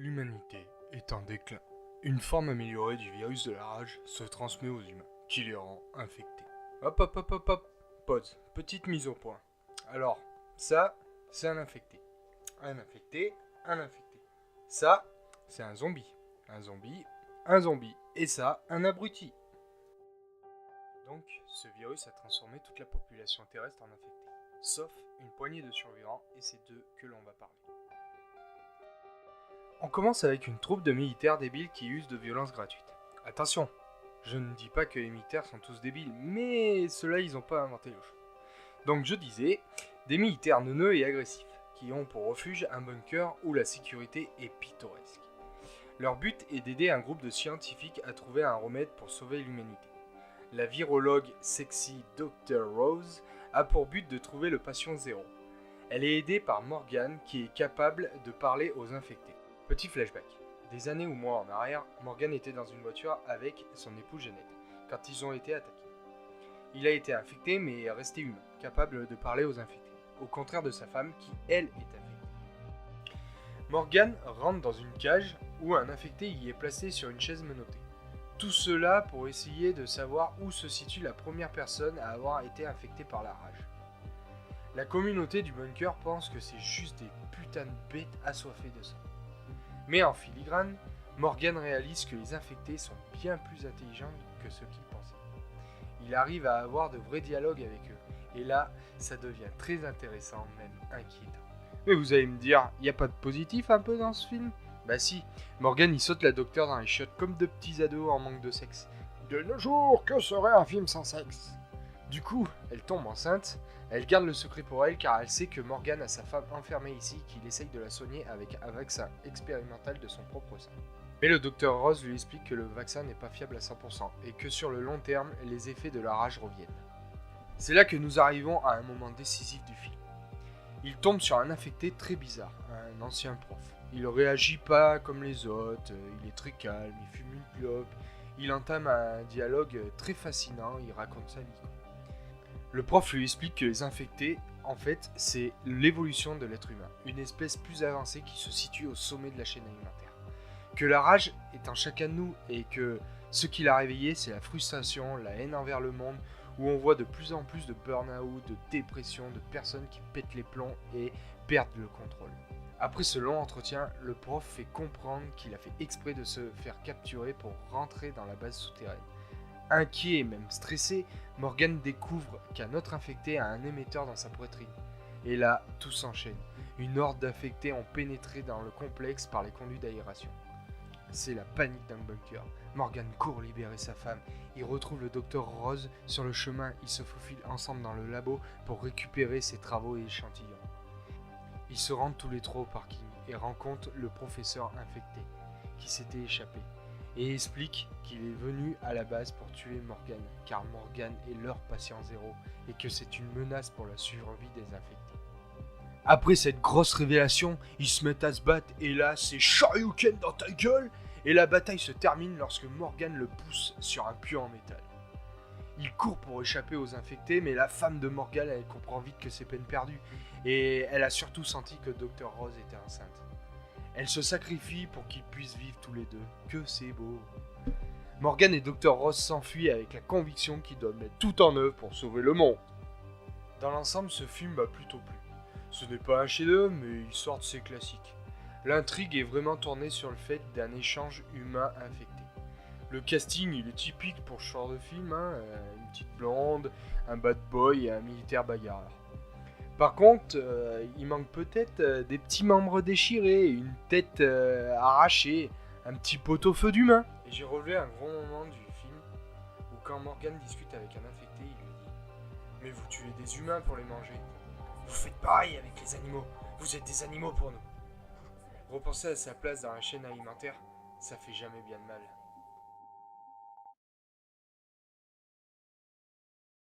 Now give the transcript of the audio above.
L'humanité est en déclin. Une forme améliorée du virus de la rage se transmet aux humains, qui les rend infectés. Hop hop hop hop hop, pause, petite mise au point. Alors, ça, c'est un infecté. Un infecté, un infecté. Ça, c'est un zombie. Un zombie, un zombie. Et ça, un abruti. Donc, ce virus a transformé toute la population terrestre en infectée. Sauf une poignée de survivants, et c'est d'eux que l'on va parler. On commence avec une troupe de militaires débiles qui usent de violences gratuites. Attention, je ne dis pas que les militaires sont tous débiles, mais ceux-là, ils n'ont pas inventé l'eau chaude. Donc je disais, des militaires neuneux et agressifs, qui ont pour refuge un bunker où la sécurité est pittoresque. Leur but est d'aider un groupe de scientifiques à trouver un remède pour sauver l'humanité. La virologue sexy Dr. Rose a pour but de trouver le patient zéro. Elle est aidée par Morgan qui est capable de parler aux infectés. Petit flashback. Des années ou mois en arrière, Morgan était dans une voiture avec son épouse Jeannette, quand ils ont été attaqués. Il a été infecté mais est resté humain, capable de parler aux infectés, au contraire de sa femme qui, elle, est infectée. Morgan rentre dans une cage où un infecté y est placé sur une chaise menottée. Tout cela pour essayer de savoir où se situe la première personne à avoir été infectée par la rage. La communauté du bunker pense que c'est juste des putains de bêtes assoiffées de sang. Mais en filigrane, Morgan réalise que les infectés sont bien plus intelligents que ce qu'il pensait. Il arrive à avoir de vrais dialogues avec eux, et là, ça devient très intéressant, même inquiétant. Mais vous allez me dire, y a pas de positif un peu dans ce film ? Bah si, Morgan il saute la docteure dans les chiottes comme de petits ados en manque de sexe. De nos jours, que serait un film sans sexe ? Du coup, elle tombe enceinte, elle garde le secret pour elle car elle sait que Morgan a sa femme enfermée ici et qu'il essaye de la soigner avec un vaccin expérimental de son propre sang. Mais le docteur Rose lui explique que le vaccin n'est pas fiable à 100% et que sur le long terme, les effets de la rage reviennent. C'est là que nous arrivons à un moment décisif du film. Il tombe sur un infecté très bizarre, un ancien prof. Il réagit pas comme les autres, il est très calme, il fume une clope, il entame un dialogue très fascinant, il raconte sa vie. Le prof lui explique que les infectés, en fait, c'est l'évolution de l'être humain, une espèce plus avancée qui se situe au sommet de la chaîne alimentaire. Que la rage est en chacun de nous et que ce qui l'a réveillé, c'est la frustration, la haine envers le monde, où on voit de plus en plus de burn-out, de dépression, de personnes qui pètent les plombs et perdent le contrôle. Après ce long entretien, le prof fait comprendre qu'il a fait exprès de se faire capturer pour rentrer dans la base souterraine. Inquiet et même stressé, Morgan découvre qu'un autre infecté a un émetteur dans sa poitrine. Et là, tout s'enchaîne. Une horde d'infectés ont pénétré dans le complexe par les conduits d'aération. C'est la panique dans le bunker. Morgan court libérer sa femme. Il retrouve le docteur Rose sur le chemin. Ils se faufilent ensemble dans le labo pour récupérer ses travaux et échantillons. Ils se rendent tous les trois au parking et rencontrent le professeur infecté qui s'était échappé. Et explique qu'il est venu à la base pour tuer Morgan, car Morgan est leur patient zéro et que c'est une menace pour la survie des infectés. Après cette grosse révélation, ils se mettent à se battre et là c'est Shoryuken dans ta gueule et la bataille se termine lorsque Morgan le pousse sur un puits en métal. Il court pour échapper aux infectés, mais la femme de Morgan elle comprend vite que c'est peine perdue et elle a surtout senti que Dr. Rose était enceinte. Elle se sacrifie pour qu'ils puissent vivre tous les deux. Que c'est beau. Morgan et Dr. Rose s'enfuient avec la conviction qu'ils doivent mettre tout en œuvre pour sauver le monde. Dans l'ensemble, ce film m'a plutôt plu. Ce n'est pas un chef-d'œuvre, mais il sort de ses classiques. L'intrigue est vraiment tournée sur le fait d'un échange humain infecté. Le casting, il est typique pour ce genre de film, une petite blonde, un bad boy et un militaire bagarreur. Par contre, il manque peut-être des petits membres déchirés, une tête arrachée, un petit pot-au-feu d'humain. Et j'ai relevé un gros moment du film où quand Morgan discute avec un infecté, il lui dit « Mais vous tuez des humains pour les manger. Vous faites pareil avec les animaux. Vous êtes des animaux pour nous. » Repenser à sa place dans la chaîne alimentaire, ça fait jamais bien de mal.